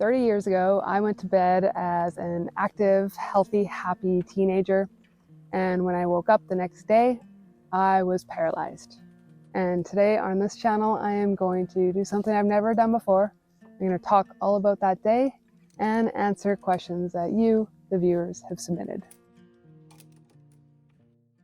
30 years ago, I went to bed as an active, healthy, happy teenager. And when I woke up the next day, I was paralyzed. And today on this channel, I am going to do something I've never done before. I'm going to talk all about that day and answer questions that you, the viewers, have submitted.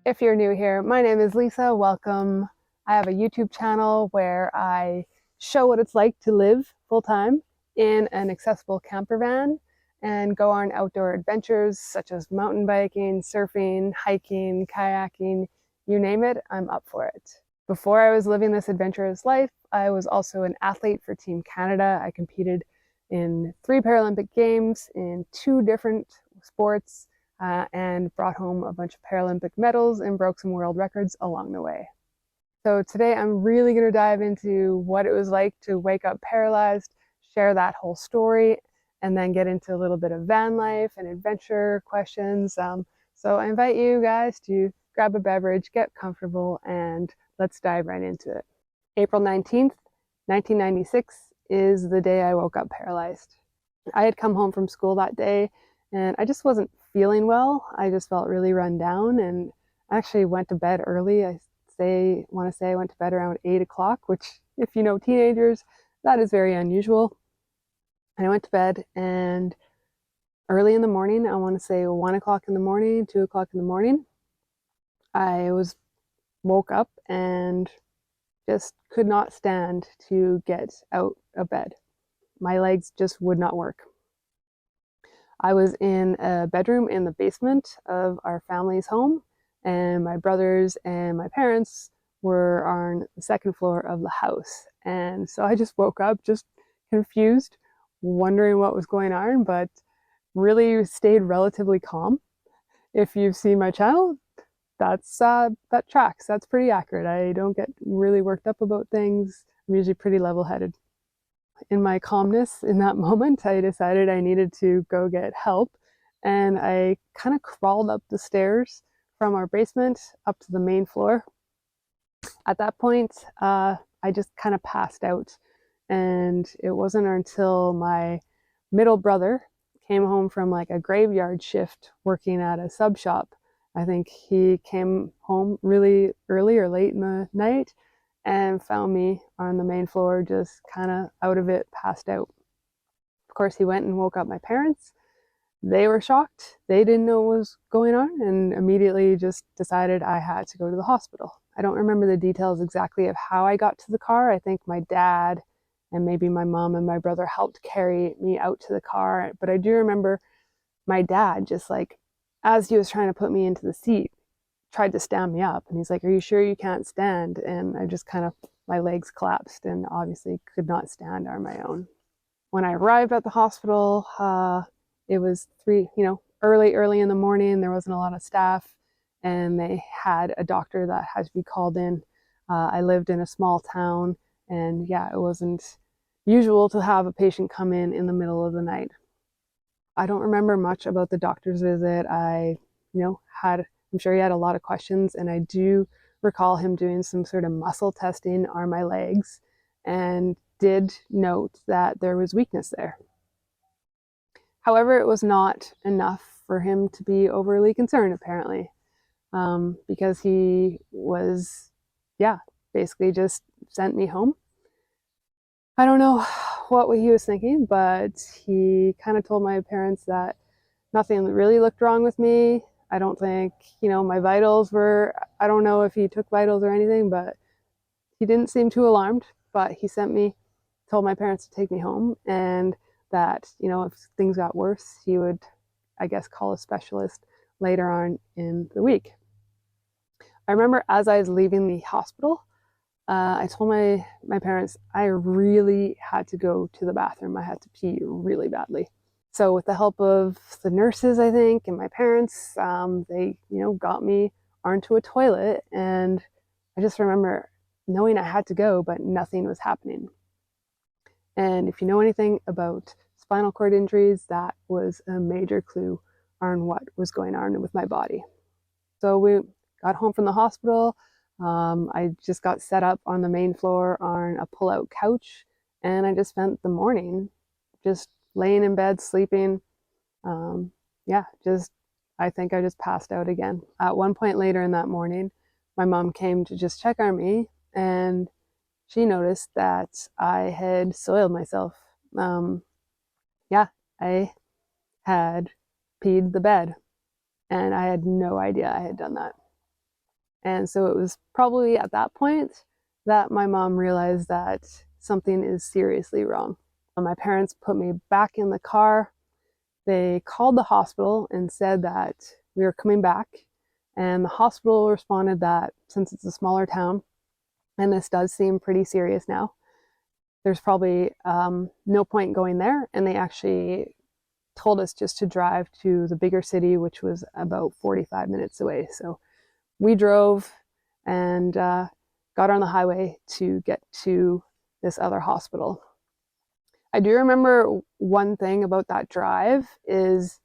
If you're new here, my name is Lisa. Welcome. I have a YouTube channel where I show what it's like to live full-time in an accessible camper van and go on outdoor adventures such as mountain biking, surfing, hiking, kayaking, you name it, I'm up for it. Before I was living this adventurous life, I was also an athlete for Team Canada. I competed in 3 Paralympic Games in 2 different sports and brought home a bunch of Paralympic medals and broke some world records along the way. So today I'm really going to dive into what it was like to wake up paralyzed, share that whole story, and then get into a little bit of van life and adventure questions. So I invite you guys to grab a beverage, get comfortable, and let's dive right into it. April 19th, 1996 is the day I woke up paralyzed. I had come home from school that day and I just wasn't feeling well. I just felt really run down and actually went to bed early. I want to say I went to bed around 8 o'clock, which if you know teenagers, that is very unusual. And I went to bed and early in the morning, I want to say 1 o'clock in the morning, 2 o'clock in the morning, I woke up and just could not stand to get out of bed. My legs just would not work. I was in a bedroom in the basement of our family's home, and my brothers and my parents were on the 2nd floor of the house. And so I just woke up just confused, wondering what was going on, but really stayed relatively calm. If you've seen my channel, that tracks. That's pretty accurate. I don't get really worked up about things. I'm usually pretty level-headed. In my calmness in that moment, I decided I needed to go get help, and I kind of crawled up the stairs from our basement up to the main floor. At that point, I just kind of passed out, and it wasn't until my middle brother came home from like a graveyard shift working at a sub shop. I think he came home really early or late in the night and found me on the main floor, just kind of out of it, passed out. Of course, he went and woke up my parents. They were shocked. They didn't know what was going on and immediately just decided I had to go to the hospital. I don't remember the details exactly of how I got to the car. I think my dad and maybe my mom and my brother helped carry me out to the car. But I do remember my dad just like, as he was trying to put me into the seat, tried to stand me up. And he's like, "Are you sure you can't stand?" And I just kind of, my legs collapsed and obviously could not stand on my own. When I arrived at the hospital, it was early in the morning. There wasn't a lot of staff and they had a doctor that had to be called in. I lived in a small town and yeah, it wasn't usual to have a patient come in the middle of the night. I don't remember much about the doctor's visit. I'm sure he had a lot of questions, and I do recall him doing some sort of muscle testing on my legs and did note that there was weakness there. However, it was not enough for him to be overly concerned, apparently, because he was, basically just sent me home. I don't know what he was thinking, but he kind of told my parents that nothing really looked wrong with me. I don't think, my vitals were, I don't know if he took vitals or anything, but he didn't seem too alarmed. But he told my parents to take me home and that, if things got worse, he would, I guess, call a specialist later on in the week. I remember as I was leaving the hospital, I told my parents I really had to go to the bathroom. I had to pee really badly. So with the help of the nurses, I think, and my parents, they, got me onto a toilet. And I just remember knowing I had to go, but nothing was happening. And if you know anything about spinal cord injuries, that was a major clue on what was going on with my body. So we got home from the hospital. I just got set up on the main floor on a pull-out couch, and I just spent the morning just laying in bed, sleeping. Yeah, I think I just passed out again. At one point later in that morning, my mom came to just check on me, and she noticed that I had soiled myself. Yeah, I had peed the bed, and I had no idea I had done that. And so it was probably at that point that my mom realized that something is seriously wrong. My parents put me back in the car. They called the hospital and said that we were coming back. And the hospital responded that since it's a smaller town, and this does seem pretty serious now, there's probably no point going there. And they actually told us just to drive to the bigger city, which was about 45 minutes away. So we drove and got on the highway to get to this other hospital. I do remember one thing about that drive is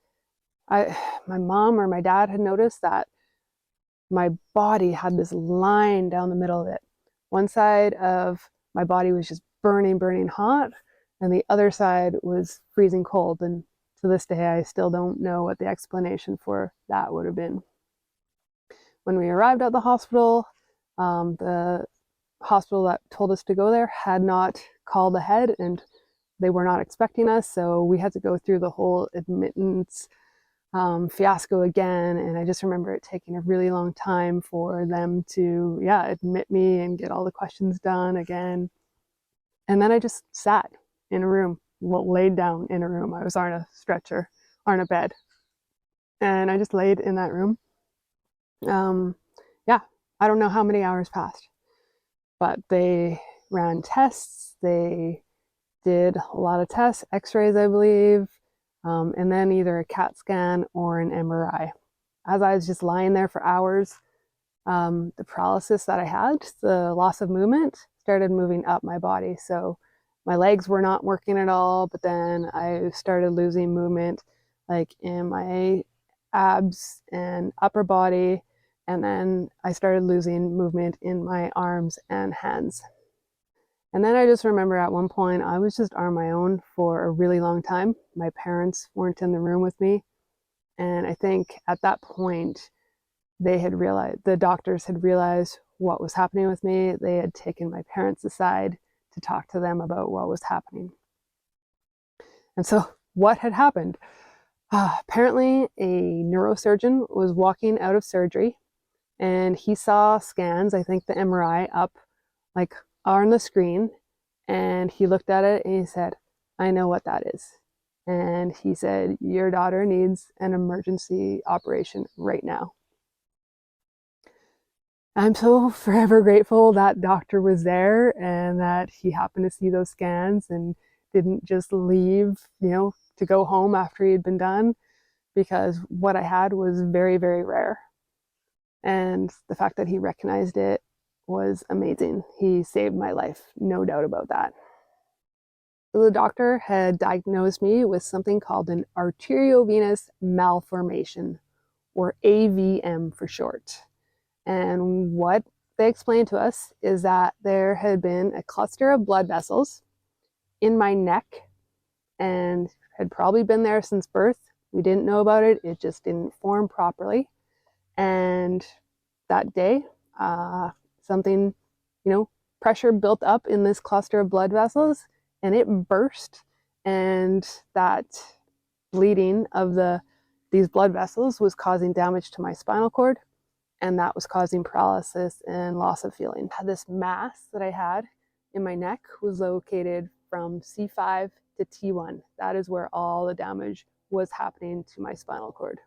my mom or my dad had noticed that my body had this line down the middle of it. One side of my body was just burning hot, and the other side was freezing cold. And to this day, I still don't know what the explanation for that would have been. When we arrived at the hospital that told us to go there had not called ahead, and they were not expecting us. So we had to go through the whole admittance fiasco again. And I just remember it taking a really long time for them to, admit me and get all the questions done again. And then I just sat in a room, laid down in a room. I was on a stretcher, on a bed. And I just laid in that room. I don't know how many hours passed, but they ran tests. They did a lot of tests, x-rays, I believe, and then either a CAT scan or an MRI. As I was just lying there for hours, the paralysis that I had, the loss of movement, started moving up my body. So my legs were not working at all, but then I started losing movement like in my abs and upper body. And then I started losing movement in my arms and hands. And then I just remember at one point, I was just on my own for a really long time. My parents weren't in the room with me. And I think at that point, the doctors had realized what was happening with me. They had taken my parents aside to talk to them about what was happening. And so what had happened? Apparently a neurosurgeon was walking out of surgery, and he saw scans, I think the MRI up like on the screen, and he looked at it and he said, I know what that is. And he said, your daughter needs an emergency operation right now. I'm so forever grateful that doctor was there and that he happened to see those scans and didn't just leave, to go home after he had been done, because what I had was very, very rare. And the fact that he recognized it was amazing. He saved my life, no doubt about that. So the doctor had diagnosed me with something called an arteriovenous malformation, or AVM for short. And what they explained to us is that there had been a cluster of blood vessels in my neck and had probably been there since birth. We didn't know about it. It just didn't form properly. And that day, something, pressure built up in this cluster of blood vessels and it burst. And that bleeding of these blood vessels was causing damage to my spinal cord. And that was causing paralysis and loss of feeling. This mass that I had in my neck was located from C5 to T1. That is where all the damage was happening to my spinal cord.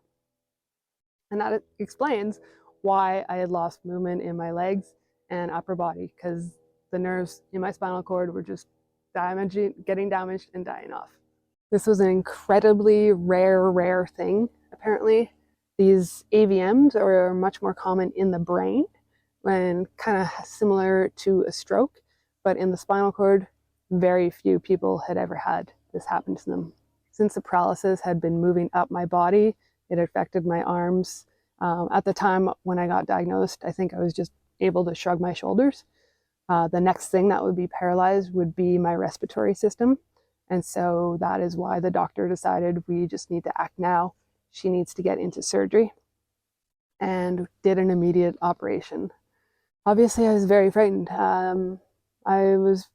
And that explains why I had lost movement in my legs and upper body, because the nerves in my spinal cord were just getting damaged and dying off. This was an incredibly rare thing, apparently. These AVMs are much more common in the brain, and kind of similar to a stroke, but in the spinal cord, very few people had ever had this happen to them. Since the paralysis had been moving up my body, it affected my arms. At the time when I got diagnosed, I think I was just able to shrug my shoulders. The next thing that would be paralyzed would be my respiratory system. And so that is why the doctor decided we just need to act now. She needs to get into surgery, and did an immediate operation. Obviously, I was very frightened. I was,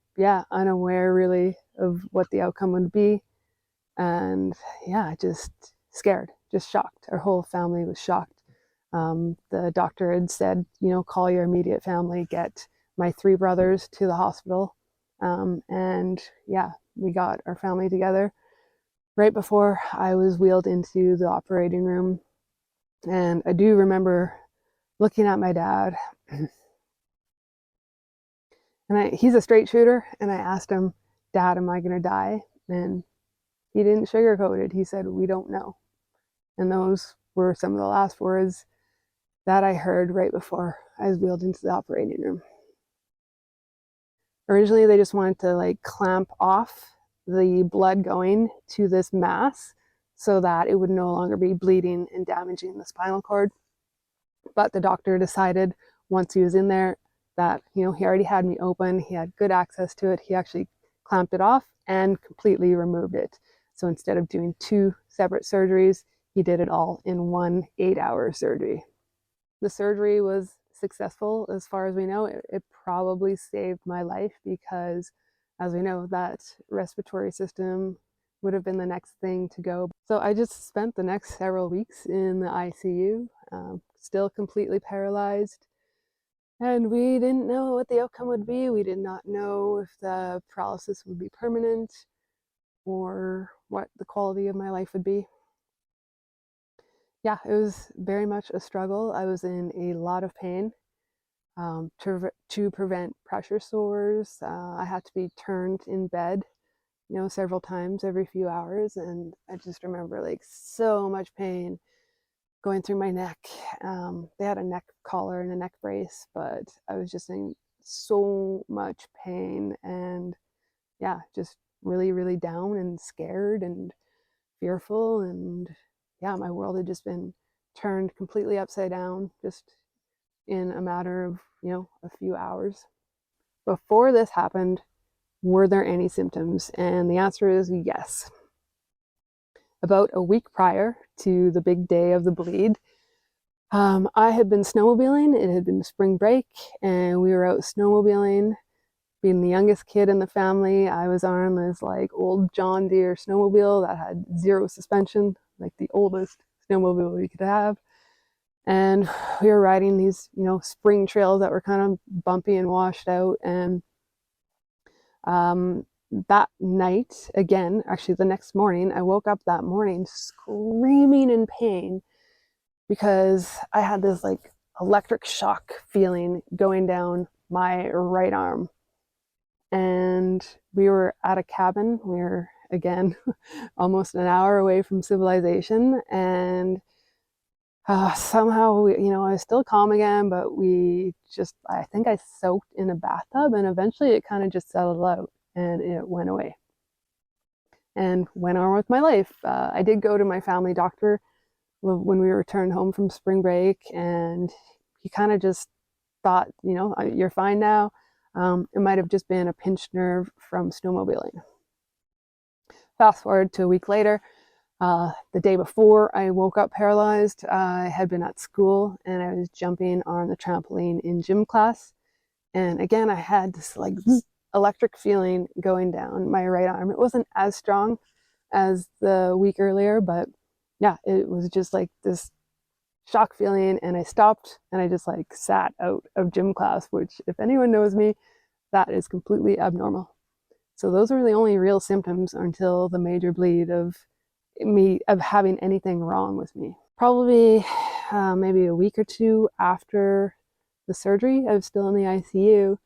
unaware really of what the outcome would be. And just scared, just shocked. Our whole family was shocked. The doctor had said, call your immediate family, get my 3 brothers to the hospital. We got our family together right before I was wheeled into the operating room. And I do remember looking at my dad, and he's a straight shooter, and I asked him, Dad, am I going to die? And he didn't sugarcoat it. He said, we don't know. And those were some of the last words that I heard right before I was wheeled into the operating room. Originally, they just wanted to clamp off the blood going to this mass so that it would no longer be bleeding and damaging the spinal cord. But the doctor decided once he was in there that, he already had me open, he had good access to it. He actually clamped it off and completely removed it. So instead of doing 2 separate surgeries, he did it all in one 8-hour surgery. The surgery was successful as far as we know. It probably saved my life because, as we know, that respiratory system would have been the next thing to go. So I just spent the next several weeks in the ICU, still completely paralyzed. And we didn't know what the outcome would be. We did not know if the paralysis would be permanent or what the quality of my life would be. Yeah, it was very much a struggle. I was in a lot of pain. To prevent pressure sores, I had to be turned in bed, several times every few hours. And I just remember so much pain going through my neck. They had a neck collar and a neck brace, but I was just in so much pain and just really, really down and scared and fearful. And my world had just been turned completely upside down just in a matter of, a few hours. Before this happened, were there any symptoms? And the answer is yes. About a week prior to the big day of the bleed, I had been snowmobiling. It had been spring break, and we were out snowmobiling. Being the youngest kid in the family, I was on this old John Deere snowmobile that had 0 suspension, the oldest snowmobile we could have. And we were riding these, spring trails that were kind of bumpy and washed out. And that night, again, actually the next morning, I woke up that morning screaming in pain because I had this electric shock feeling going down my right arm. And we were at a cabin. We were, again, almost an hour away from civilization. And somehow, I was still calm again, but I think I soaked in a bathtub, and eventually it kind of just settled out and it went away and went on with my life. I did go to my family doctor when we returned home from spring break, and he kind of just thought, you're fine now. It might have just been a pinched nerve from snowmobiling. Fast forward to a week later. The day before I woke up paralyzed, I had been at school and I was jumping on the trampoline in gym class. And again, I had this electric feeling going down my right arm. It wasn't as strong as the week earlier, but it was just this shock feeling. And I stopped and I just sat out of gym class, which, if anyone knows me, that is completely abnormal. So those were the only real symptoms until the major bleed of having anything wrong with me. Probably maybe a week or 2 after the surgery, I was still in the ICU,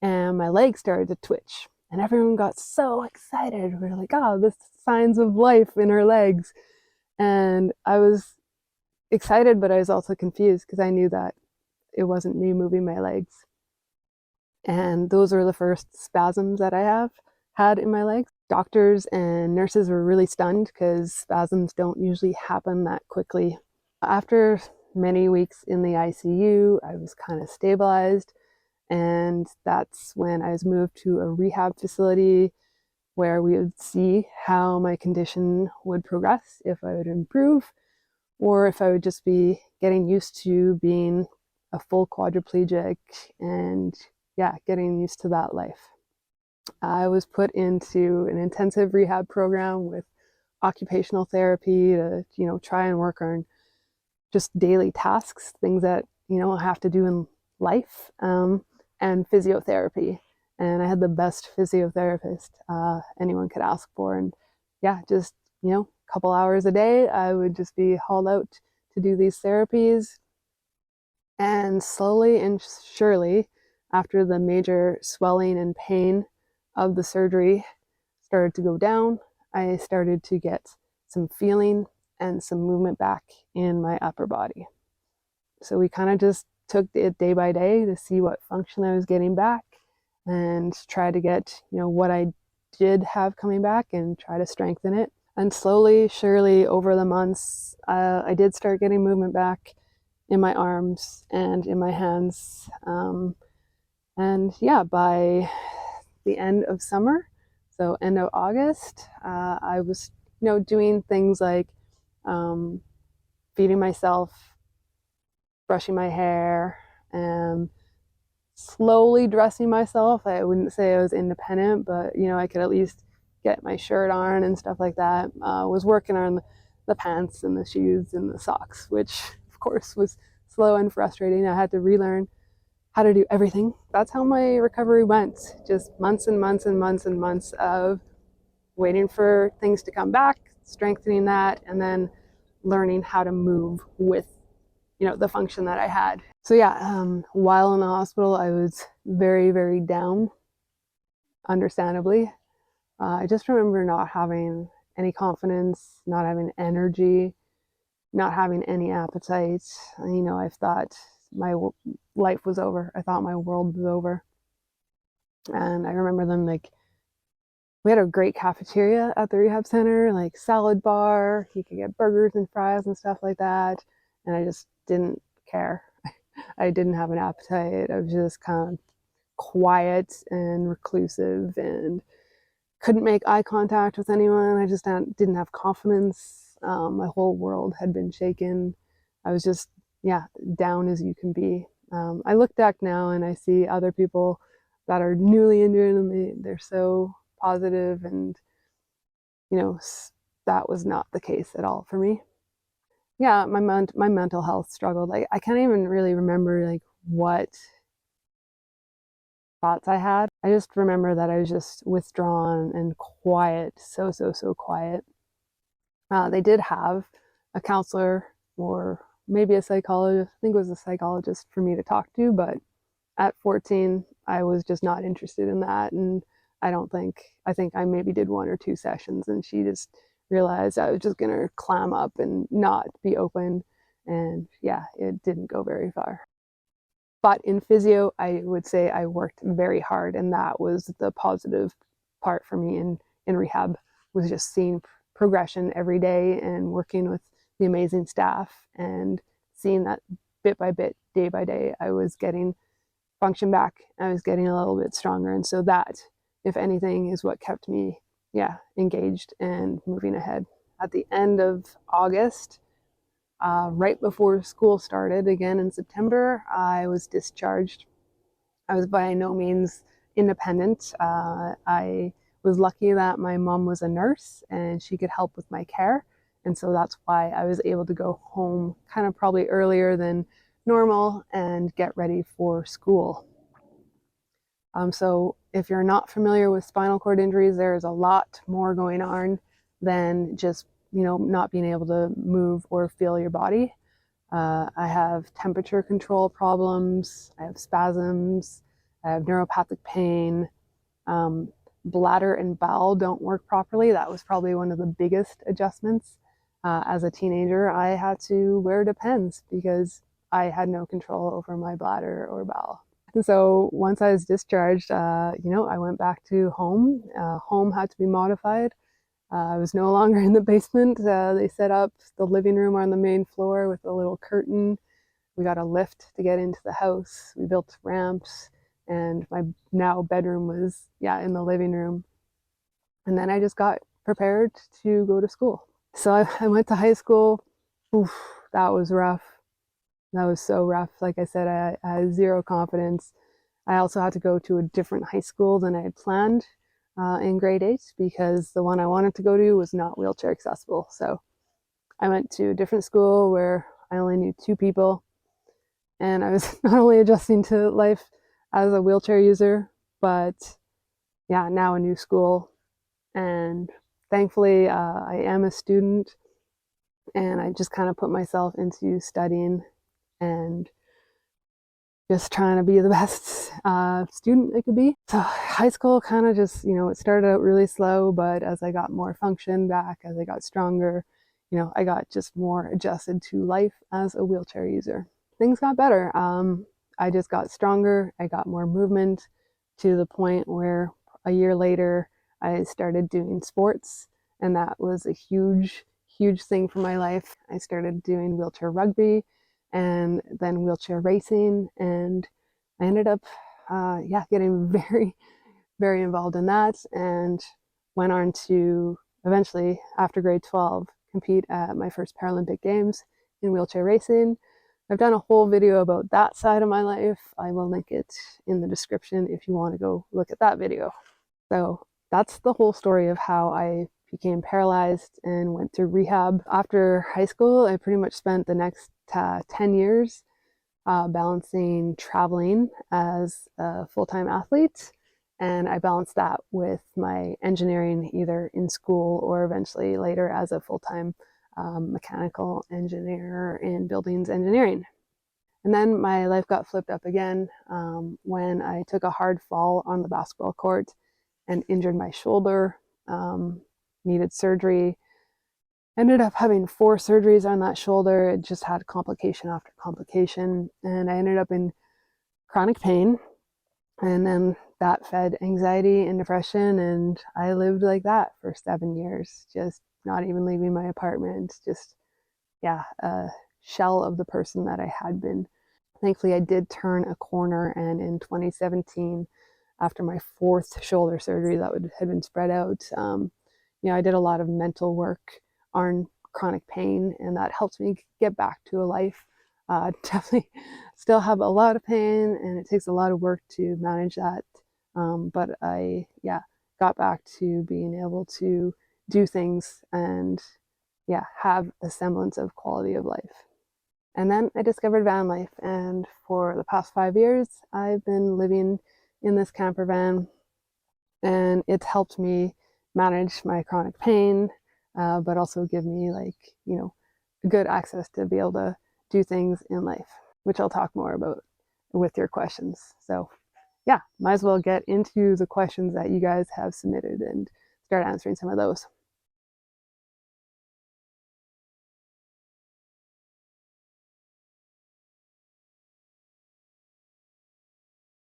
and my legs started to twitch, and everyone got so excited. We were like, oh, the signs of life in her legs. And I was excited, but I was also confused because I knew that it wasn't me moving my legs. And those were the first spasms that I had in my legs. Doctors and nurses were really stunned because spasms don't usually happen that quickly. After many weeks in the ICU, I was kind of stabilized, and that's when I was moved to a rehab facility where we would see how my condition would progress, if I would improve, or if I would just be getting used to being a full quadriplegic and yeah, getting used to that life. I was put into an intensive rehab program with occupational therapy to, try and work on just daily tasks, things that, I have to do in life, and physiotherapy. And I had the best physiotherapist anyone could ask for. And yeah, just, a couple hours a day, I would just be hauled out to do these therapies. And slowly and surely, after the major swelling and pain of the surgery started to go down, I started to get some feeling and some movement back in my upper body. So we kind of just took it day by day to see what function I was getting back and try to get, what I did have coming back and try to strengthen it. And slowly, surely, over the months, I did start getting movement back in my arms and in my hands. And yeah, by the end of summer, so end of August, I was, doing things like feeding myself, brushing my hair, and slowly dressing myself. I wouldn't say I was independent, but I could at least get my shirt on and stuff like that. Was working on the pants and the shoes and the socks, which of course was slow and frustrating. I had to relearn how to do everything. That's how my recovery went. Just months and months and months and months of waiting for things to come back, strengthening that, and then learning how to move with, the function that I had. So yeah, while in the hospital, I was very, very down, understandably. I just remember not having any confidence, not having energy, not having any appetite. I thought my life was over. I thought my world was over. And I remember them we had a great cafeteria at the rehab center, like salad bar. You could get burgers and fries and stuff like that. And I just didn't care. I didn't have an appetite. I was just kind of quiet and reclusive and couldn't make eye contact with anyone. I just didn't have confidence. My whole world had been shaken. I was just, yeah, down as you can be. I look back now and I see other people that are newly injured and they're so positive, and that was not the case at all for me. Yeah, my mental health struggled. I can't even really remember what thoughts I had. I just remember that I was just withdrawn and quiet, so quiet. They did have a counselor or maybe a psychologist. I think it was a psychologist for me to talk to, but at 14, I was just not interested in that. And I think I maybe did 1 or 2 sessions, and she just realized I was just going to clam up and not be open. And yeah, it didn't go very far. But in physio, I would say I worked very hard, and that was the positive part for me in rehab, was just seeing progression every day and working with the amazing staff and seeing that bit by bit, day by day, I was getting function back. I was getting a little bit stronger. And so that, if anything, is what kept me, engaged and moving ahead. At the end of August, right before school started again in September, I was discharged. I was by no means independent. I was lucky that my mom was a nurse and she could help with my care. And so that's why I was able to go home kind of probably earlier than normal and get ready for school. So if you're not familiar with spinal cord injuries, there's a lot more going on than just, not being able to move or feel your body. I have temperature control problems, I have spasms, I have neuropathic pain, bladder and bowel don't work properly. That was probably one of the biggest adjustments. As a teenager, I had to wear Depends because I had no control over my bladder or bowel. And so once I was discharged, I went back to home. Home had to be modified. I was no longer in the basement. They set up the living room on the main floor with a little curtain. We got a lift to get into the house. We built ramps, and my now bedroom was, in the living room. And then I just got prepared to go to school. So I went to high school. Oof, that was rough. That was so rough. Like I said, I had zero confidence. I also had to go to a different high school than I had planned in grade 8 because the one I wanted to go to was not wheelchair accessible. So I went to a different school where I only knew 2 people, and I was not only adjusting to life as a wheelchair user, but yeah, now a new school. And thankfully, I am a student, and I just kind of put myself into studying and just trying to be the best student I could be. So high school kind of just, it started out really slow, but as I got more function back, as I got stronger, I got just more adjusted to life as a wheelchair user. Things got better. I just got stronger. I got more movement to the point where a year later, I started doing sports, and that was a huge, huge thing for my life. I started doing wheelchair rugby and then wheelchair racing, and I ended up getting very, very involved in that, and went on to eventually, after grade 12, compete at my first Paralympic Games in wheelchair racing. I've done a whole video about that side of my life. I will link it in the description if you want to go look at that video. So that's the whole story of how I became paralyzed and went to rehab. After high school, I pretty much spent the next 10 years balancing traveling as a full-time athlete, and I balanced that with my engineering either in school or eventually later as a full-time mechanical engineer in buildings engineering. And then my life got flipped up again when I took a hard fall on the basketball court and injured my shoulder, needed surgery. Ended up having 4 surgeries on that shoulder. It just had complication after complication, and I ended up in chronic pain. And then that fed anxiety and depression, and I lived like that for 7 years, just not even leaving my apartment, just, a shell of the person that I had been. Thankfully, I did turn a corner, and in 2017, after my 4th shoulder surgery that had been spread out, I did a lot of mental work on chronic pain, and that helped me get back to a life. Definitely still have a lot of pain, and it takes a lot of work to manage that. But I, got back to being able to do things and, have a semblance of quality of life. And then I discovered Vanlife, and for the past 5 years, I've been living in this camper van, and it's helped me manage my chronic pain, but also give me good access to be able to do things in life, which I'll talk more about with your questions. So might as well get into the questions that you guys have submitted and start answering some of those.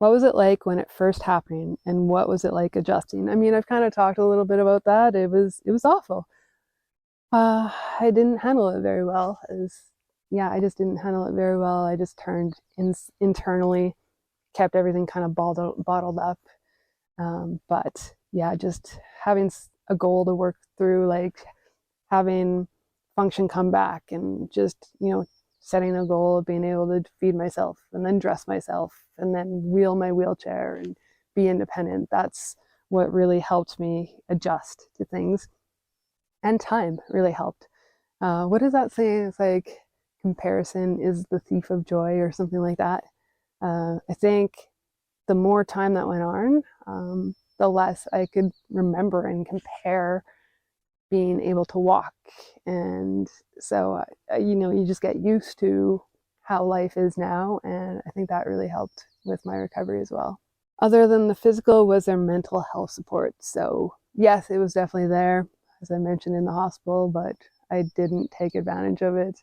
What was it like when it first happened, and what was it like adjusting? I mean, I've kind of talked a little bit about that. It was awful. I didn't handle it very well. I just didn't handle it very well. I just turned internally, kept everything kind of bottled up. But just having a goal to work through, like having function come back, and just setting a goal of being able to feed myself and then dress myself and then wheel my wheelchair and be independent. That's what really helped me adjust to things. And time really helped. What does that say? It's like comparison is the thief of joy or something like that. I think the more time that went on, the less I could remember and compare being able to walk. And so, you just get used to how life is now. And I think that really helped with my recovery as well. Other than the physical, was there mental health support? So yes, it was definitely there, as I mentioned, in the hospital, but I didn't take advantage of it.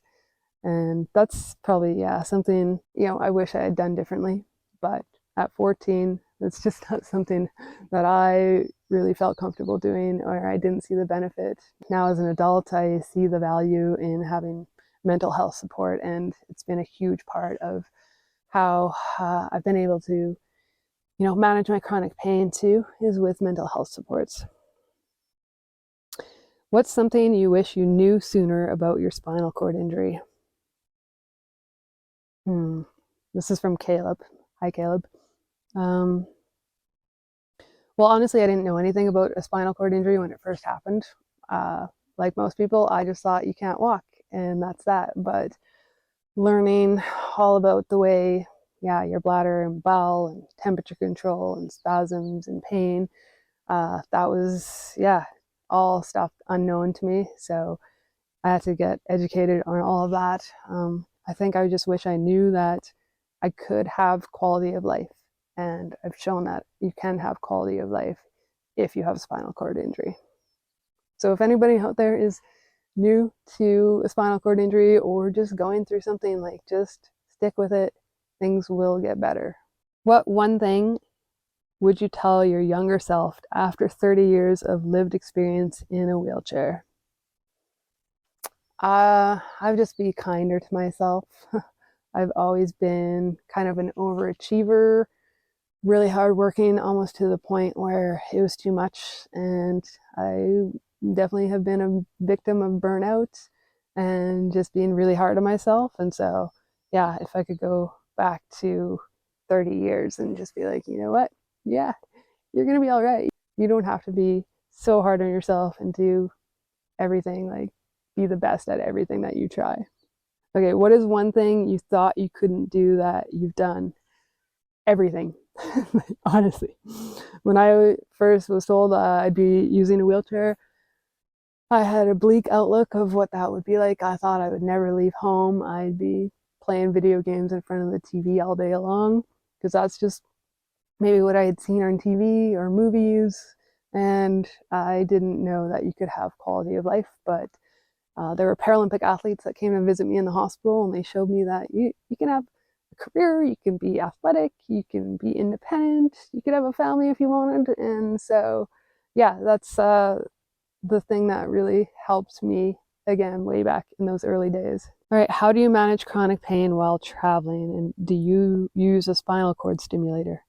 And that's probably, something, I wish I had done differently. But at 14, it's just not something that I really felt comfortable doing, or I didn't see the benefit. Now as an adult, I see the value in having mental health support, and it's been a huge part of how I've been able to, manage my chronic pain too, is with mental health supports. What's something you wish you knew sooner about your spinal cord injury? This is from Caleb. Hi, Caleb. Well, honestly, I didn't know anything about a spinal cord injury when it first happened. Like most people, I just thought you can't walk and that's that. But learning all about the way, your bladder and bowel and temperature control and spasms and pain, that was, all stuff unknown to me. So I had to get educated on all of that. I think I just wish I knew that I could have quality of life. And I've shown that you can have quality of life if you have a spinal cord injury. So if anybody out there is new to a spinal cord injury or just going through something, like, just stick with it. Things will get better. What one thing would you tell your younger self after 30 years of lived experience in a wheelchair? I'd just be kinder to myself. I've always been kind of an overachiever, really hardworking, almost to the point where it was too much. And I definitely have been a victim of burnout and just being really hard on myself. And so, if I could go back to 30 years and just be like, you know what? Yeah, you're going to be all right. You don't have to be so hard on yourself and do everything, like, be the best at everything that you try. Okay, what is one thing you thought you couldn't do that you've done? Everything. Honestly, when I first was told I'd be using a wheelchair, I had a bleak outlook of what that would be like. I thought I would never leave home. I'd be playing video games in front of the TV all day long, because that's just maybe what I had seen on TV or movies. And I didn't know that you could have quality of life. But there were Paralympic athletes that came to visit me in the hospital, and they showed me that you can have a career, you can be athletic, you can be independent, you could have a family if you wanted. And so, that's the thing that really helped me, again, way back in those early days. All right, how do you manage chronic pain while traveling? And do you use a spinal cord stimulator?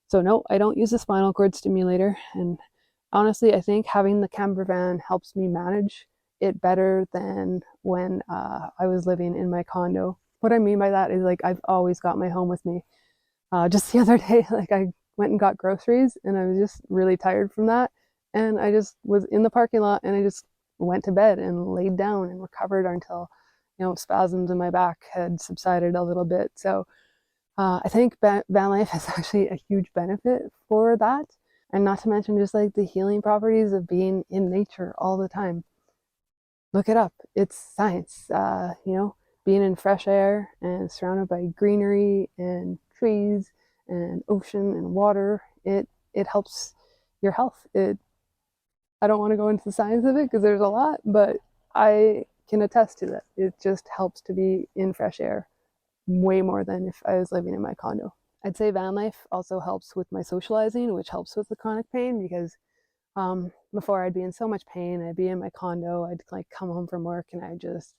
So no, I don't use a spinal cord stimulator. And honestly, I think having the camper van helps me manage it better than when I was living in my condo. What I mean by that is, like, I've always got my home with me. Just the other day, like, I went and got groceries and I was just really tired from that. And I just was in the parking lot and I just went to bed and laid down and recovered until, spasms in my back had subsided a little bit. So I think Vanlife is actually a huge benefit for that. And not to mention just like the healing properties of being in nature all the time. Look it up. It's science. Being in fresh air and surrounded by greenery and trees and ocean and water, it helps your health. I don't want to go into the science of it because there's a lot, but I can attest to that. It just helps to be in fresh air way more than if I was living in my condo. I'd say van life also helps with my socializing, which helps with the chronic pain, because before I'd be in so much pain. I'd be in my condo, I'd like come home from work and I'd just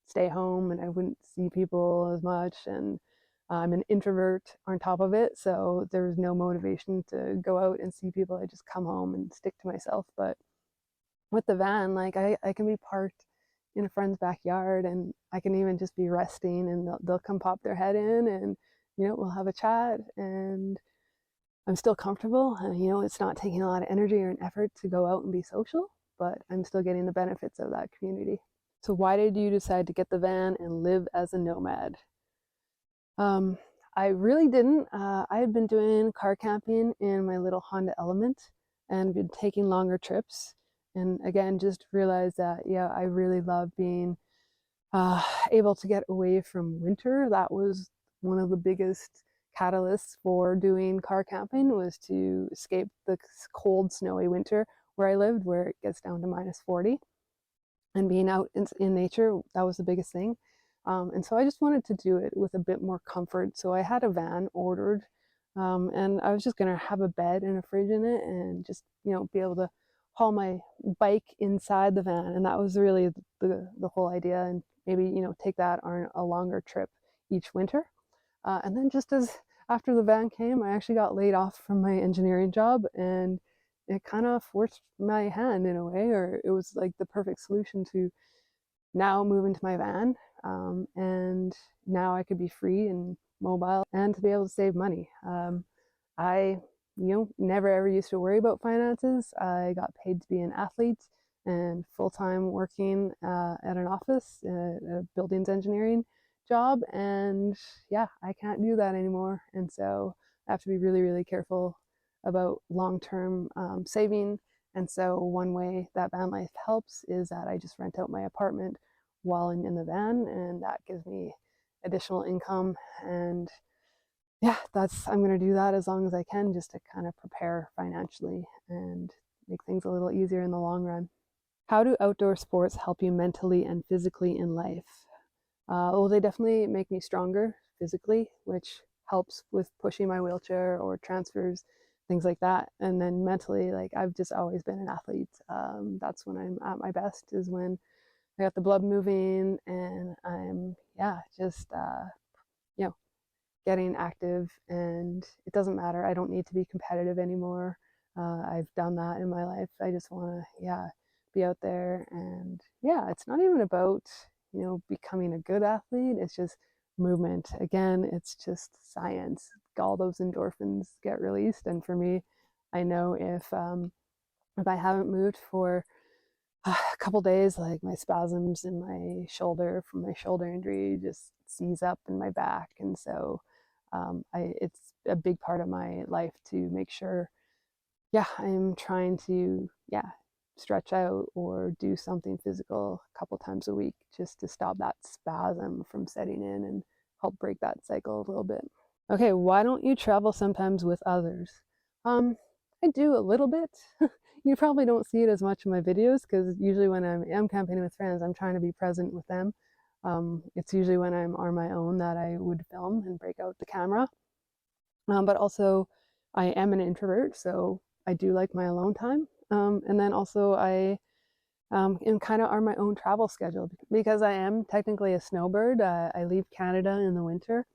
stay home and I wouldn't see people as much. And I'm an introvert on top of it, so there was no motivation to go out and see people. I just come home and stick to myself. But with the van, like, I can be parked in a friend's backyard and I can even just be resting and they'll come pop their head in and, we'll have a chat, and I'm still comfortable. And, it's not taking a lot of energy or an effort to go out and be social, but I'm still getting the benefits of that community. So why did you decide to get the van and live as a nomad? I really didn't. I had been doing car camping in my little Honda Element and been taking longer trips. And again, just realized that, I really love being able to get away from winter. That was one of the biggest catalysts for doing car camping, was to escape the cold, snowy winter where I lived, where it gets down to -40. And being out in nature, that was the biggest thing. And so I just wanted to do it with a bit more comfort. So I had a van ordered, and I was just going to have a bed and a fridge in it and just, be able to haul my bike inside the van. And that was really the whole idea. And maybe, take that on a longer trip each winter. And then just as after the van came, I actually got laid off from my engineering job, and it kind of forced my hand in a way, or it was like the perfect solution to now move into my van. And now I could be free and mobile and to be able to save money. I, never ever used to worry about finances. I got paid to be an athlete and full-time working at an office, a buildings engineering job. And yeah, I can't do that anymore. And so I have to be really, really careful about long-term saving. And so one way that Vanlife helps is that I just rent out my apartment while I'm in the van, and that gives me additional income. And yeah, I'm going to do that as long as I can, just to kind of prepare financially and make things a little easier in the long run. How do outdoor sports help you mentally and physically in life? Well, they definitely make me stronger physically, which helps with pushing my wheelchair or transfers, things like that. And then mentally, like I've just always been an athlete. That's when I'm at my best, is when I got the blood moving and I'm, just, getting active. And it doesn't matter. I don't need to be competitive anymore. I've done that in my life. I just want to, be out there. And it's not even about, becoming a good athlete. It's just movement. Again, it's just science. All those endorphins get released. And for me, I know if I haven't moved for a couple days, like my spasms in my shoulder from my shoulder injury just seize up in my back. And so it's a big part of my life to make sure, I'm trying to, stretch out or do something physical a couple times a week, just to stop that spasm from setting in and help break that cycle a little bit. Okay, why don't you travel sometimes with others? I do a little bit. You probably don't see it as much in my videos, because usually when I am campaigning with friends, I'm trying to be present with them. It's usually when I'm on my own that I would film and break out the camera. But also, I am an introvert, so I do like my alone time. And then also, I am kind of on my own travel schedule, because I am technically a snowbird. I leave Canada in the winter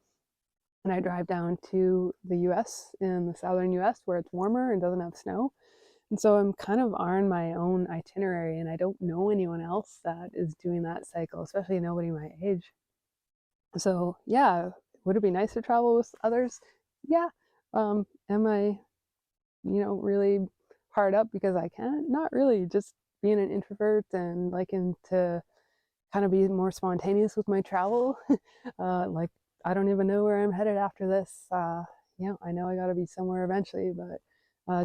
and I drive down to the US, in the southern US, where it's warmer and doesn't have snow. And so I'm kind of on my own itinerary, and I don't know anyone else that is doing that cycle, especially nobody my age. So would it be nice to travel with others? Yeah. Am I, really hard up because I can't? Not really. Just being an introvert and liking to kind of be more spontaneous with my travel. Like, I don't even know where I'm headed after this. I know I got to be somewhere eventually, but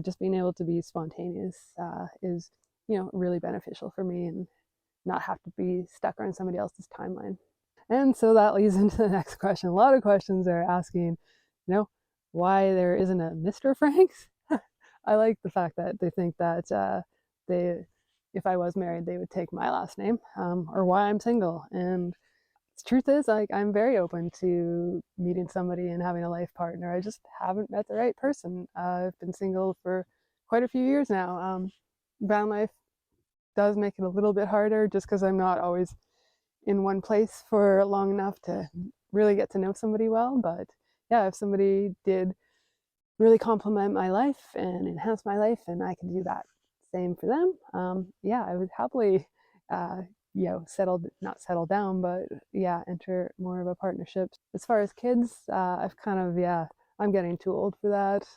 just being able to be spontaneous is, really beneficial for me, and not have to be stuck on somebody else's timeline. And so that leads into the next question. A lot of questions are asking, why there isn't a Mr. Franks. I like the fact that they think that if I was married, they would take my last name, or why I'm single. And the truth is, like, I'm very open to meeting somebody and having a life partner. I just haven't met the right person. I've been single for quite a few years now. Vanlife does make it a little bit harder, just because I'm not always in one place for long enough to really get to know somebody well. But if somebody did really complement my life and enhance my life, and I can do that same for them, I would happily not settle down, but enter more of a partnership. As far as kids, I've kind of I'm getting too old for that,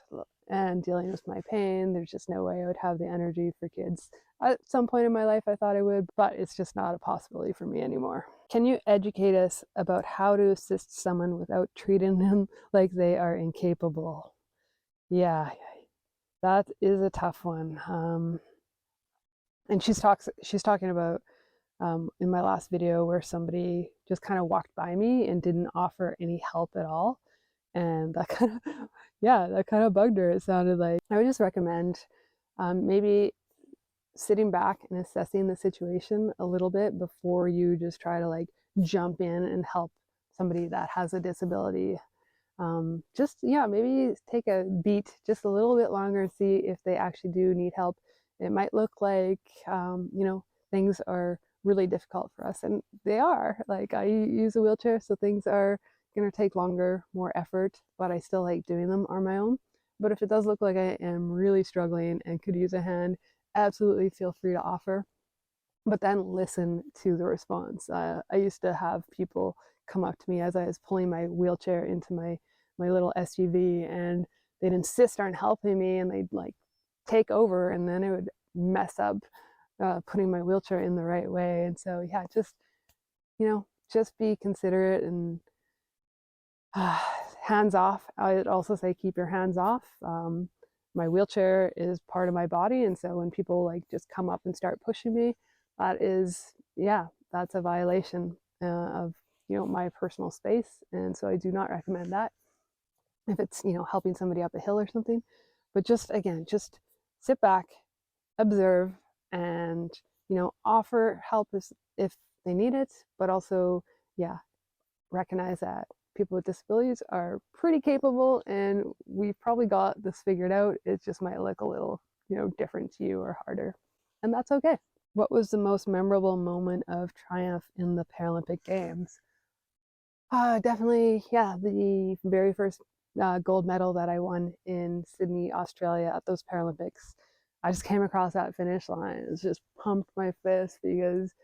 and dealing with my pain, there's just no way I would have the energy for kids. At some point in my life I thought I would, but it's just not a possibility for me anymore. Can you educate us about how to assist someone without treating them like they are incapable? Yeah, that is a tough one. And she's talking about in my last video, where somebody just kind of walked by me and didn't offer any help at all. And that kind of bugged her. It sounded like I would just recommend maybe sitting back and assessing the situation a little bit before you just try to like jump in and help somebody that has a disability. Maybe take a beat just a little bit longer and see if they actually do need help. It might look like things are really difficult for us, and they are. Like, I use a wheelchair, so things are going to take longer, more effort, but I still like doing them on my own. But if it does look like I am really struggling and could use a hand, absolutely feel free to offer. But then listen to the response. I used to have people come up to me as I was pulling my wheelchair into my little SUV, and they'd insist on helping me, and they'd like take over, and then it would mess up putting my wheelchair in the right way. And so yeah, just just be considerate and hands off. I'd also say keep your hands off. My wheelchair is part of my body, and so when people like just come up and start pushing me, that is, yeah, that's a violation of my personal space, and so I do not recommend that if it's helping somebody up a hill or something. But just again, just sit back, observe, and offer help if they need it, but also, yeah, recognize that people with disabilities are pretty capable, and we've probably got this figured out. It just might look a little different to you or harder, and that's okay. What was the most memorable moment of triumph in the Paralympic Games? Definitely, yeah, the very first gold medal that I won in Sydney, Australia at those Paralympics. I just came across that finish line. It was just pumped my fist because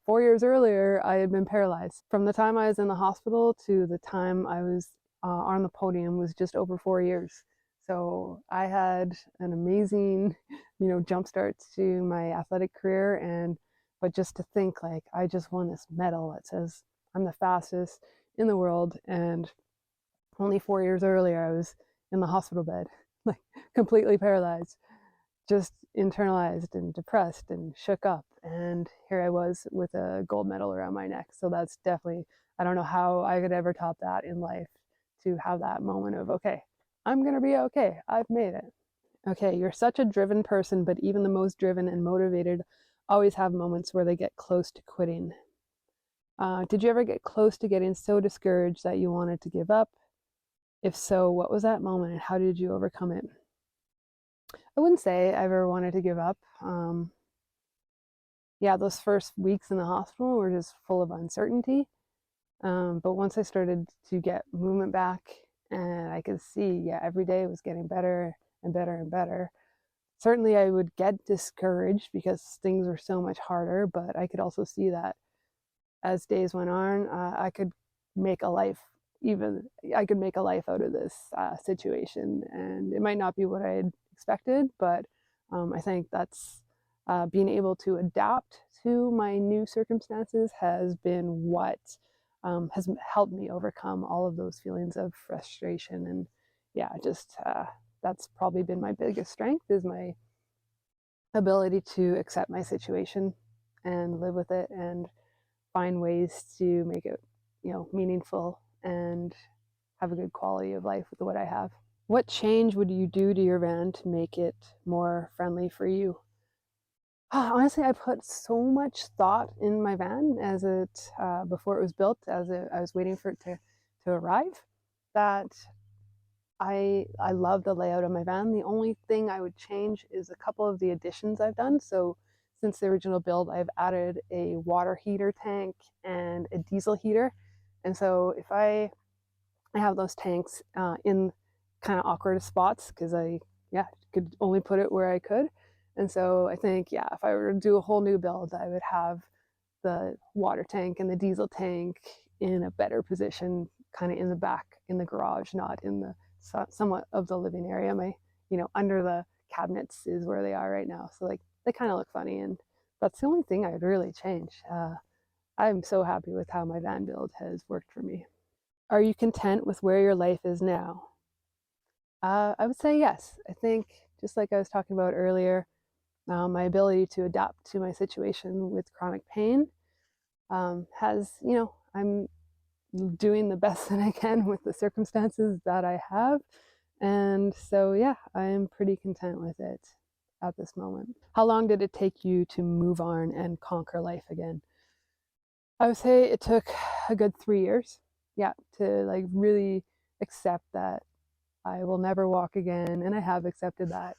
4 years earlier, I had been paralyzed. From the time I was in the hospital to the time I was on the podium was just over 4 years. So I had an amazing, jump start to my athletic career. But just to think like I just won this medal that says I'm the fastest in the world, and only 4 years earlier I was in the hospital bed, like completely paralyzed, just internalized and depressed and shook up, and here I was with a gold medal around my neck. So that's definitely, I don't know how I could ever top that in life, to have that moment of, okay, I'm gonna be okay, I've made it. Okay, you're such a driven person, but even the most driven and motivated always have moments where they get close to quitting. Did you ever get close to getting so discouraged that you wanted to give up? If so, what was that moment and how did you overcome it? I wouldn't say I ever wanted to give up. Yeah, those first weeks in the hospital were just full of uncertainty. But once I started to get movement back, and I could see, yeah, every day was getting better and better and better. Certainly, I would get discouraged because things were so much harder, but I could also see that as days went on, I could make a life. Even I could make a life out of this situation, and it might not be what I had expected, but I think that's being able to adapt to my new circumstances has been what has helped me overcome all of those feelings of frustration. And yeah, just that's probably been my biggest strength, is my ability to accept my situation and live with it and find ways to make it meaningful and have a good quality of life with what I have. What change would you do to your van to make it more friendly for you? Honestly, I put so much thought in my van as it before it was built, as I was waiting for it to arrive, that I love the layout of my van. The only thing I would change is a couple of the additions I've done. So since the original build, I've added a water heater tank and a diesel heater. And so if I have those tanks in kind of awkward spots, because I, yeah, could only put it where I could. And so I think, yeah, if I were to do a whole new build, I would have the water tank and the diesel tank in a better position, kind of in the back in the garage, not in the somewhat of the living area. My, under the cabinets is where they are right now. So like they kind of look funny, and that's the only thing I'd really change. I'm so happy with how my van build has worked for me. Are you content with where your life is now? I would say yes. I think, just like I was talking about earlier, my ability to adapt to my situation with chronic pain has, I'm doing the best that I can with the circumstances that I have. And so, yeah, I am pretty content with it at this moment. How long did it take you to move on and conquer life again? I would say it took a good 3 years, yeah, to like really accept that I will never walk again, and I have accepted that.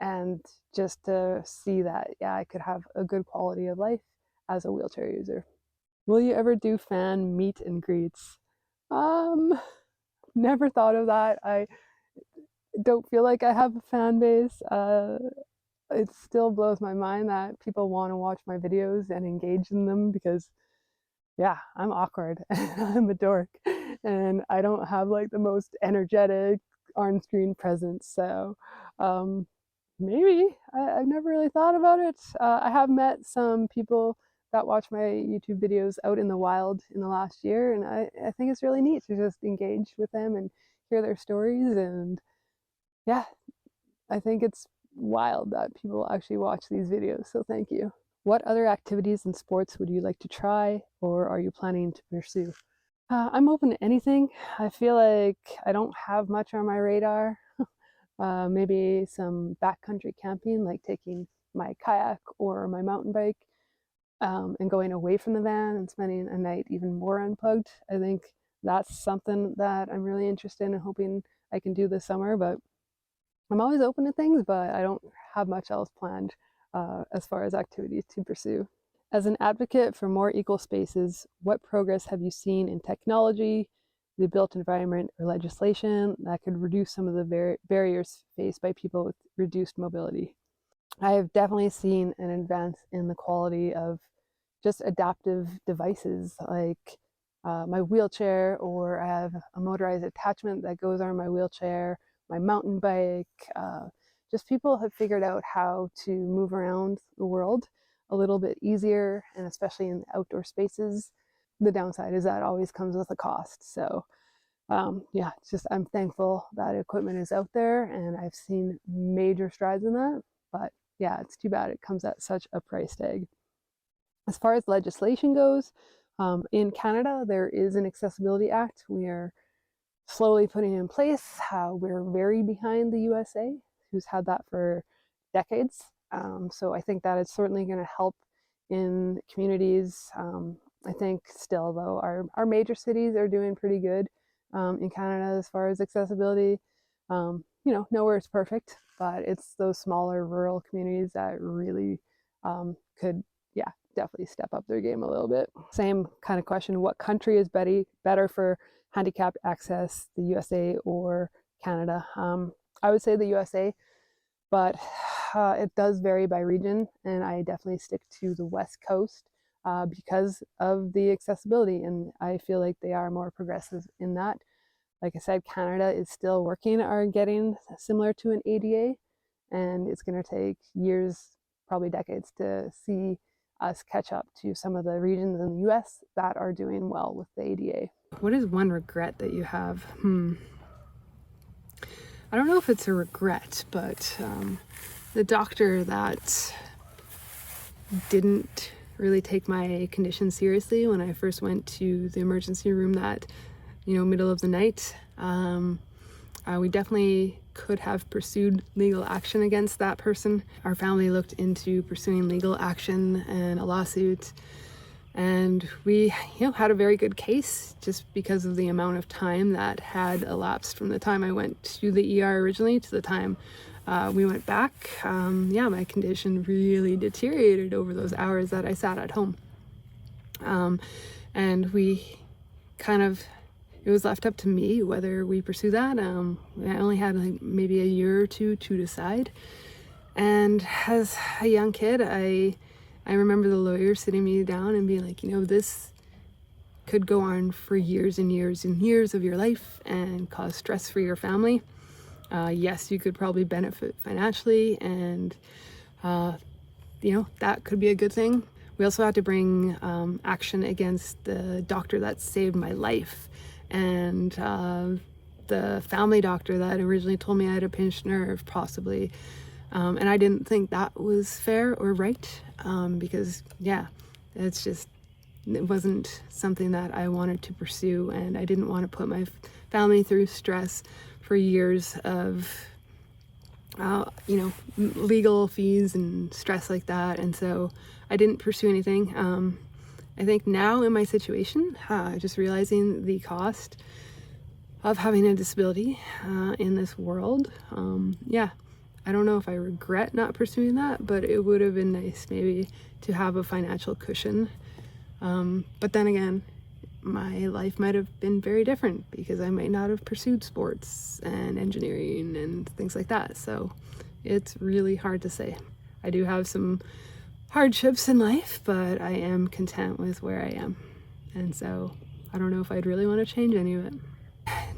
And just to see that, yeah, I could have a good quality of life as a wheelchair user. Will you ever do fan meet and greets? Um, Never thought of that. don't feel like I have a fan base. It still blows my mind that people want to watch my videos and engage in them because, yeah, I'm awkward and I'm a dork and I don't have like the most energetic on-screen presence. So maybe I've never really thought about it. I have met some people that watch my YouTube videos out in the wild in the last year, and I think it's really neat to just engage with them and hear their stories. And yeah, I think it's wild that people actually watch these videos. So thank you. What other activities and sports would you like to try or are you planning to pursue? I'm open to anything. I feel like I don't have much on my radar. Maybe some backcountry camping, like taking my kayak or my mountain bike and going away from the van and spending a night even more unplugged. I think that's something that I'm really interested in and hoping I can do this summer. But I'm always open to things, but I don't have much else planned as far as activities to pursue. As an advocate for more equal spaces, what progress have you seen in technology, the built environment, or legislation that could reduce some of the barriers faced by people with reduced mobility? I have definitely seen an advance in the quality of just adaptive devices like my wheelchair, or I have a motorized attachment that goes on my wheelchair, my mountain bike. Just people have figured out how to move around the world a little bit easier, and especially in outdoor spaces. The downside is that it always comes with a cost. So yeah, it's just I'm thankful that equipment is out there, and I've seen major strides in that. But yeah, it's too bad it comes at such a price tag. As far as legislation goes, in Canada, there is an Accessibility Act. We are slowly putting it in place. We're very behind the USA, who's had that for decades. So I think that is certainly going to help in communities. I think still, though, our major cities are doing pretty good in Canada as far as accessibility. Nowhere is perfect, but it's those smaller rural communities that really could, yeah, definitely step up their game a little bit. Same kind of question: what country is better for handicapped access, the USA or Canada? I would say the USA, but it does vary by region, and I definitely stick to the West Coast because of the accessibility, and I feel like they are more progressive in that. Like I said, Canada is still working on getting similar to an ADA, and it's going to take years, probably decades, to see us catch up to some of the regions in the US that are doing well with the ADA. What is one regret that you have? I don't know if it's a regret, but the doctor that didn't really take my condition seriously when I first went to the emergency room that, middle of the night, we definitely could have pursued legal action against that person. Our family looked into pursuing legal action and a lawsuit, and we had a very good case just because of the amount of time that had elapsed from the time I went to the ER originally to the time we went back. My condition really deteriorated over those hours that I sat at home. And it was left up to me whether we pursue that. I only had maybe a year or two to decide. And as a young kid, I remember the lawyer sitting me down and being like, this could go on for years and years and years of your life and cause stress for your family. Yes, you could probably benefit financially, and that could be a good thing. We also had to bring action against the doctor that saved my life, and the family doctor that originally told me I had a pinched nerve, possibly. And I didn't think that was fair or right, because it wasn't something that I wanted to pursue, and I didn't want to put my family through stress for years of legal fees and stress like that. And so I didn't pursue anything. I think now in my situation, just realizing the cost of having a disability in this world, I don't know if I regret not pursuing that, but it would have been nice maybe to have a financial cushion. But then again, my life might have been very different because I might not have pursued sports and engineering and things like that. So it's really hard to say. I do have some hardships in life, but I am content with where I am. And so I don't know if I'd really want to change any of it.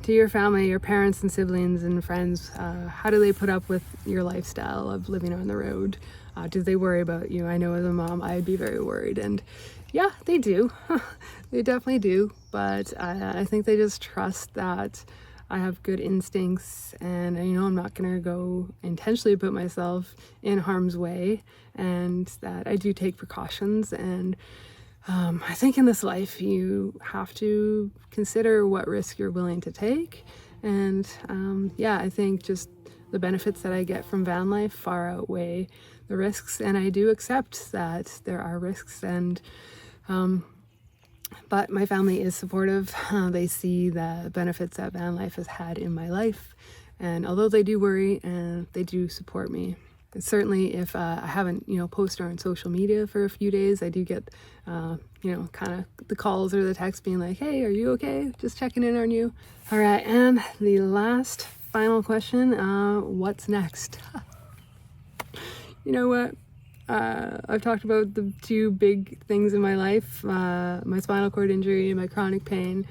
To your family, your parents and siblings and friends, how do they put up with your lifestyle of living on the road? Do they worry about you? I know as a mom, I'd be very worried, and yeah, they do. They definitely do, but I think they just trust that I have good instincts, and you know, I'm not gonna go intentionally put myself in harm's way, and that I do take precautions. And I think in this life you have to consider what risk you're willing to take. And yeah, I think just the benefits that I get from van life far outweigh the risks, and I do accept that there are risks. And but my family is supportive. They see the benefits that van life has had in my life, and although they do worry, and they do support me. And certainly if I haven't, you know, posted on social media for a few days, I do get, you know, kind of the calls or the texts being like, hey, are you okay? Just checking in on you. All right, and the last final question, what's next? You know what? I've talked about the two big things in my life, my spinal cord injury and my chronic pain.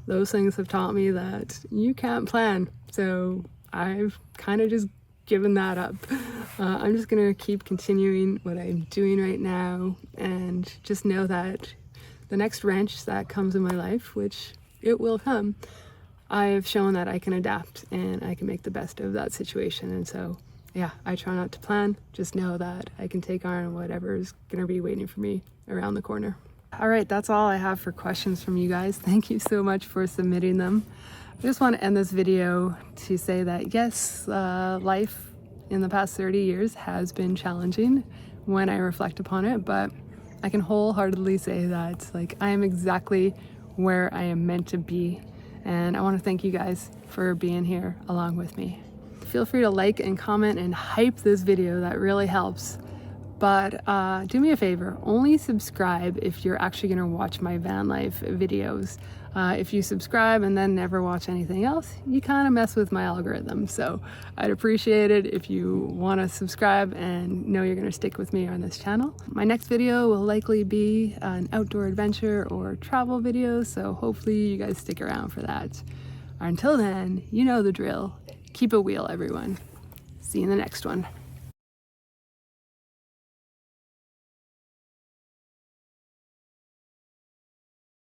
Those things have taught me that you can't plan. So I've kind of just given that up. I'm just gonna keep continuing what I'm doing right now, and just know that the next wrench that comes in my life, which it will come, I've shown that I can adapt and I can make the best of that situation. And so yeah, I try not to plan, just know that I can take on whatever is gonna be waiting for me around the corner. All right, that's all I have for questions from you guys. Thank you so much for submitting them. I just want to end this video to say that yes, life in the past 30 years has been challenging when I reflect upon it, but I can wholeheartedly say that like I am exactly where I am meant to be, and I want to thank you guys for being here along with me. Feel free to like and comment and hype this video, that really helps. But do me a favor, only subscribe if you're actually going to watch my van life videos. If you subscribe and then never watch anything else, you kind of mess with my algorithm. So I'd appreciate it if you want to subscribe and know you're going to stick with me on this channel. My next video will likely be an outdoor adventure or travel video, so hopefully you guys stick around for that. Until then, you know the drill. Keep it wheel, everyone. See you in the next one.